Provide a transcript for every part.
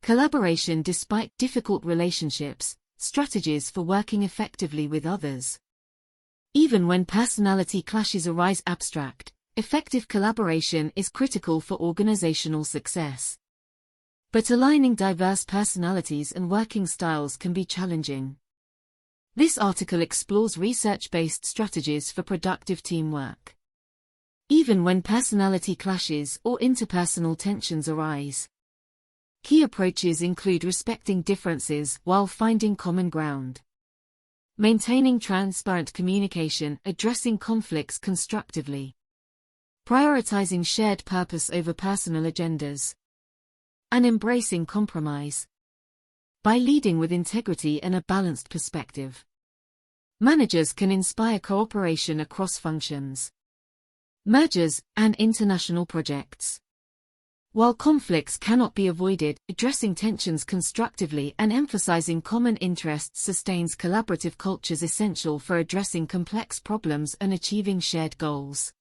Collaboration despite difficult relationships, strategies for working effectively with others. Even when personality clashes arise. Abstract, effective collaboration is critical for organizational success. But aligning diverse personalities and working styles can be challenging. This article explores research-based strategies for productive teamwork. Even when personality clashes or interpersonal tensions arise. Key approaches include respecting differences while finding common ground. Maintaining transparent communication, addressing conflicts constructively. Prioritizing shared purpose over personal agendas. And embracing compromise. By leading with integrity and a balanced perspective, managers can inspire cooperation across functions, mergers, and international projects. While conflicts cannot be avoided, addressing tensions constructively and emphasizing common interests sustains collaborative cultures essential for addressing complex problems and achieving shared goals.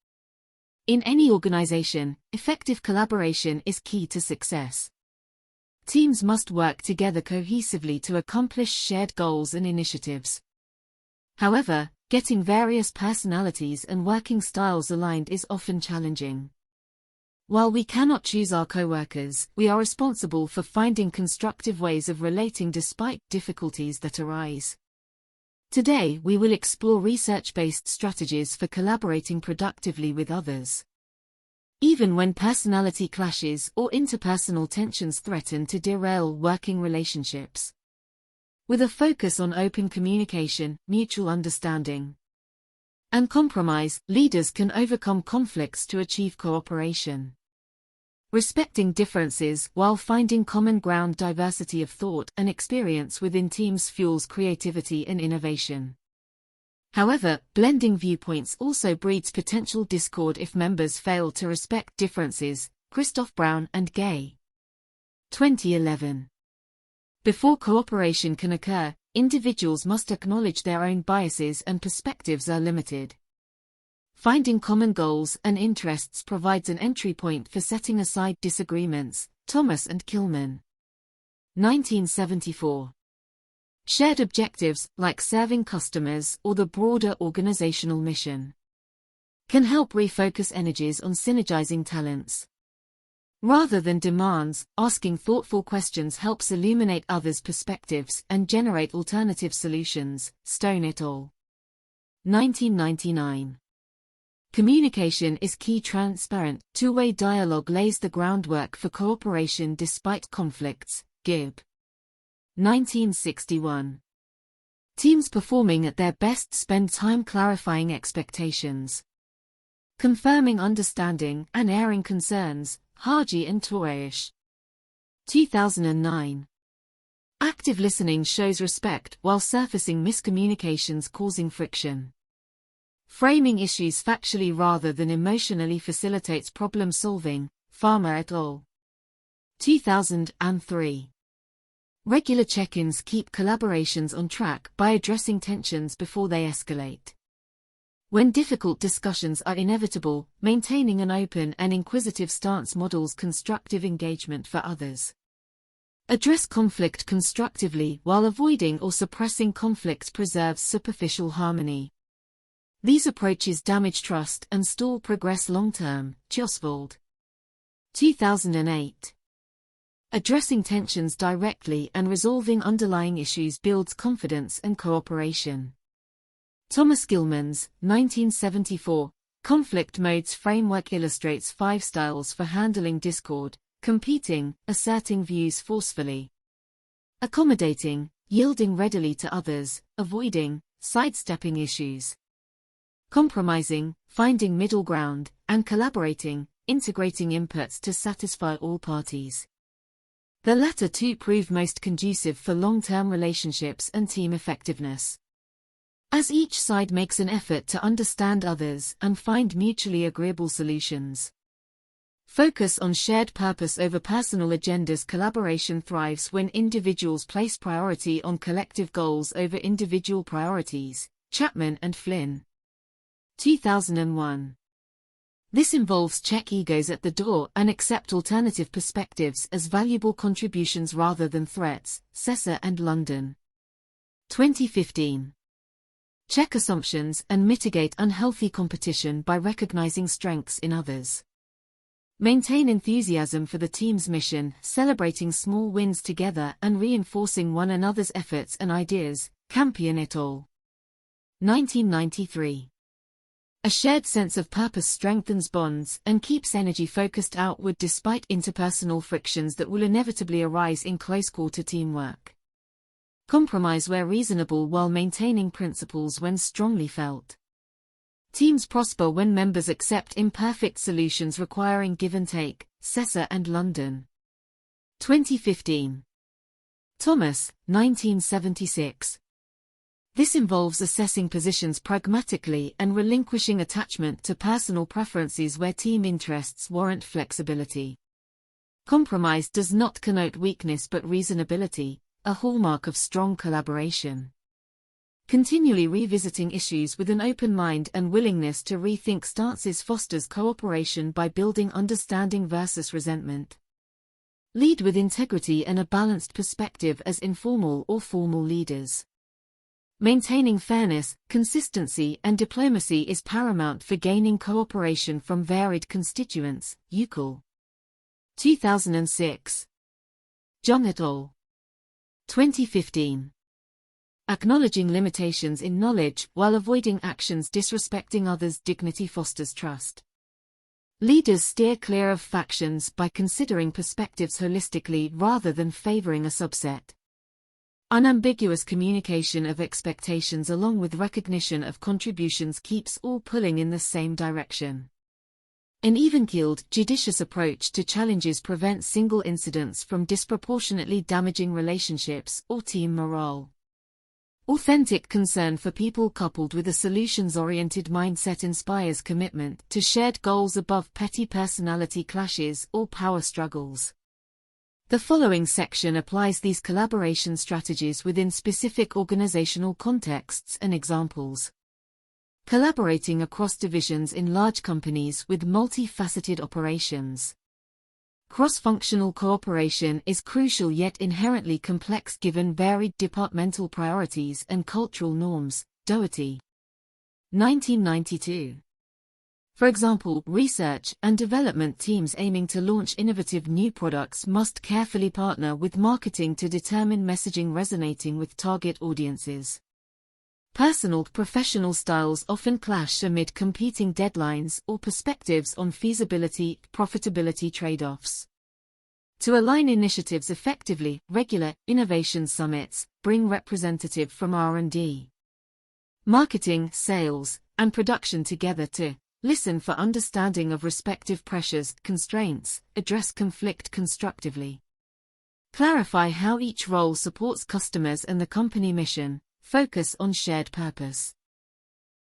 In any organization, effective collaboration is key to success. Teams must work together cohesively to accomplish shared goals and initiatives. However, getting various personalities and working styles aligned is often challenging. While we cannot choose our co-workers, we are responsible for finding constructive ways of relating despite difficulties that arise. Today, we will explore research-based strategies for collaborating productively with others. Even when personality clashes or interpersonal tensions threaten to derail working relationships. With a focus on open communication, mutual understanding, and compromise, leaders can overcome conflicts to achieve cooperation. Respecting differences while finding common ground. Diversity of thought and experience within teams fuels creativity and innovation. However, blending viewpoints also breeds potential discord if members fail to respect differences. Christoph Brown and Gay. 2011. Before cooperation can occur, individuals must acknowledge their own biases and perspectives are limited. Finding common goals and interests provides an entry point for setting aside disagreements. Thomas and Kilman. 1974. Shared objectives, like serving customers or the broader organizational mission, can help refocus energies on synergizing talents. Rather than demands, asking thoughtful questions helps illuminate others' perspectives and generate alternative solutions. Stone et al. 1999. Communication is key. Transparent, two-way dialogue lays the groundwork for cooperation despite conflicts. Gibb. 1961. Teams performing at their best spend time clarifying expectations, confirming understanding, and airing concerns. Haji and Torreish. 2009. Active listening shows respect while surfacing miscommunications causing friction. Framing issues factually rather than emotionally facilitates problem solving. Farmer et al. 2003. Regular check-ins keep collaborations on track by addressing tensions before they escalate. When difficult discussions are inevitable, maintaining an open and inquisitive stance models constructive engagement for others. Address conflict constructively while avoiding or suppressing conflict preserves superficial harmony. These approaches damage trust and stall progress long-term. Chosvold. 2008. Addressing tensions directly and resolving underlying issues builds confidence and cooperation. Thomas Gilman's, 1974, Conflict Modes Framework illustrates 5 styles for handling discord: competing, asserting views forcefully, accommodating, yielding readily to others, avoiding, sidestepping issues, compromising, finding middle ground, and collaborating, integrating inputs to satisfy all parties. The latter two prove most conducive for long-term relationships and team effectiveness, as each side makes an effort to understand others and find mutually agreeable solutions. Focus on shared purpose over personal agendas. Collaboration thrives when individuals place priority on collective goals over individual priorities. Chapman and Flynn. 2001. This involves check egos at the door and accept alternative perspectives as valuable contributions rather than threats. Sessa and London. 2015. Check assumptions and mitigate unhealthy competition by recognizing strengths in others. Maintain enthusiasm for the team's mission, celebrating small wins together and reinforcing one another's efforts and ideas. Campion et al. 1993. A shared sense of purpose strengthens bonds and keeps energy focused outward despite interpersonal frictions that will inevitably arise in close-quarter teamwork. Compromise where reasonable while maintaining principles when strongly felt. Teams prosper when members accept imperfect solutions requiring give and take. Sessa and London. 2015. Thomas, 1976. This involves assessing positions pragmatically and relinquishing attachment to personal preferences where team interests warrant flexibility. Compromise does not connote weakness but reasonability, a hallmark of strong collaboration. Continually revisiting issues with an open mind and willingness to rethink stances fosters cooperation by building understanding versus resentment. Lead with integrity and a balanced perspective as informal or formal leaders. Maintaining fairness, consistency and diplomacy is paramount for gaining cooperation from varied constituents. Uckel. 2006. Jung et al. 2015. Acknowledging limitations in knowledge while avoiding actions disrespecting others' dignity fosters trust. Leaders steer clear of factions by considering perspectives holistically rather than favoring a subset. Unambiguous communication of expectations along with recognition of contributions keeps all pulling in the same direction. An even-keeled, judicious approach to challenges prevents single incidents from disproportionately damaging relationships or team morale. Authentic concern for people coupled with a solutions-oriented mindset inspires commitment to shared goals above petty personality clashes or power struggles. The following section applies these collaboration strategies within specific organizational contexts and examples. Collaborating across divisions in large companies with multifaceted operations. Cross-functional cooperation is crucial yet inherently complex given varied departmental priorities and cultural norms. Doherty. 1992. For example, research and development teams aiming to launch innovative new products must carefully partner with marketing to determine messaging resonating with target audiences. Professional styles often clash amid competing deadlines or perspectives on feasibility, profitability trade-offs. To align initiatives effectively, regular innovation summits bring representatives from R&D, marketing, sales, and production together to listen for understanding of respective pressures, constraints, address conflict constructively. Clarify how each role supports customers and the company mission, focus on shared purpose.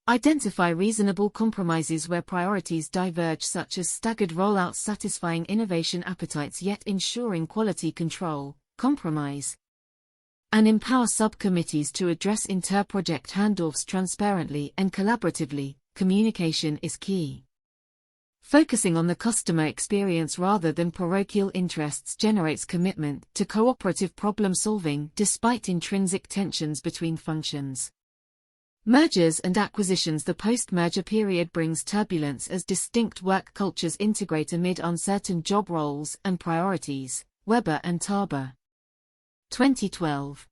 Identify reasonable compromises where priorities diverge such as staggered rollouts satisfying innovation appetites yet ensuring quality control, compromise. And empower subcommittees to address inter-project handoffs transparently and collaboratively. Communication is key. Focusing on the customer experience rather than parochial interests generates commitment to cooperative problem-solving despite intrinsic tensions between functions. Mergers and acquisitions. The post-merger period brings turbulence as distinct work cultures integrate amid uncertain job roles and priorities. Weber and Tauber. 2012.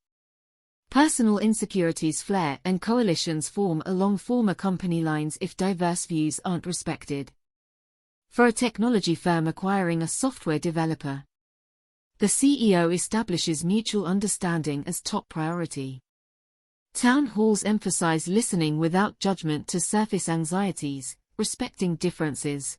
Personal insecurities flare and coalitions form along former company lines if diverse views aren't respected. For a technology firm acquiring a software developer, the CEO establishes mutual understanding as top priority. Town halls emphasize listening without judgment to surface anxieties, respecting differences.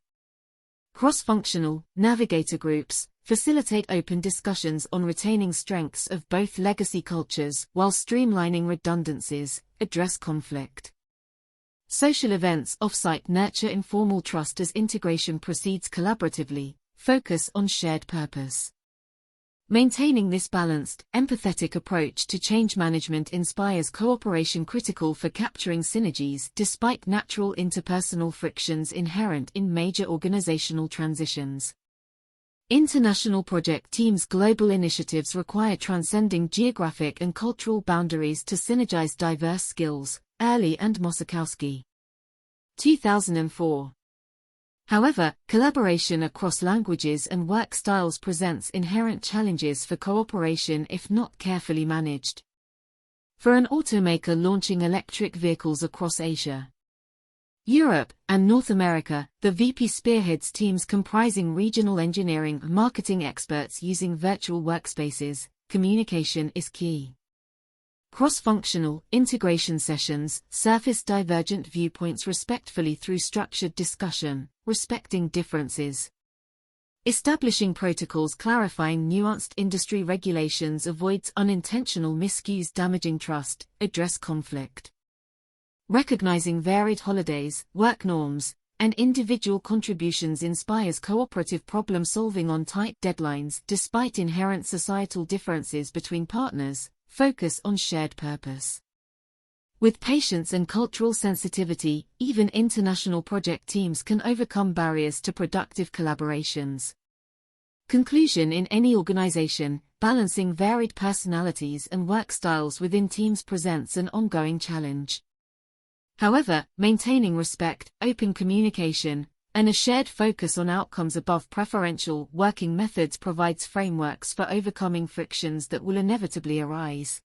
Cross-functional, navigator groups facilitate open discussions on retaining strengths of both legacy cultures while streamlining redundancies, address conflict. Social events off-site nurture informal trust as integration proceeds collaboratively, focus on shared purpose. Maintaining this balanced, empathetic approach to change management inspires cooperation critical for capturing synergies despite natural interpersonal frictions inherent in major organizational transitions. International project teams' global initiatives require transcending geographic and cultural boundaries to synergize diverse skills. Early and Mosikowski. 2004. However, collaboration across languages and work styles presents inherent challenges for cooperation if not carefully managed. For an automaker launching electric vehicles across Asia, Europe, and North America, the VP spearheads teams comprising regional engineering and marketing experts using virtual workspaces. Communication is key. Cross-functional, integration sessions surface divergent viewpoints respectfully through structured discussion, respecting differences. Establishing protocols clarifying nuanced industry regulations avoids unintentional miscues damaging trust, address conflict. Recognizing varied holidays, work norms, and individual contributions inspires cooperative problem-solving on tight deadlines despite inherent societal differences between partners. Focus on shared purpose. With patience and cultural sensitivity, even international project teams can overcome barriers to productive collaborations. Conclusion: in any organization, balancing varied personalities and work styles within teams presents an ongoing challenge. However, maintaining respect, open communication, and a shared focus on outcomes above preferential working methods provides frameworks for overcoming frictions that will inevitably arise.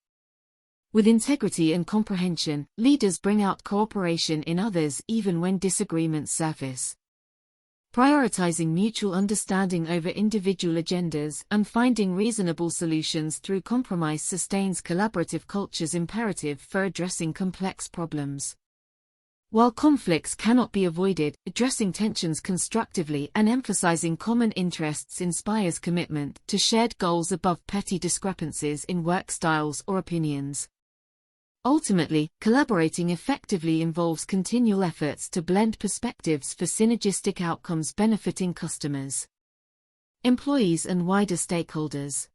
With integrity and comprehension, leaders bring out cooperation in others even when disagreements surface. Prioritizing mutual understanding over individual agendas and finding reasonable solutions through compromise sustains collaborative cultures imperative for addressing complex problems. While conflicts cannot be avoided, addressing tensions constructively and emphasizing common interests inspires commitment to shared goals above petty discrepancies in work styles or opinions. Ultimately, collaborating effectively involves continual efforts to blend perspectives for synergistic outcomes benefiting customers, employees, and wider stakeholders.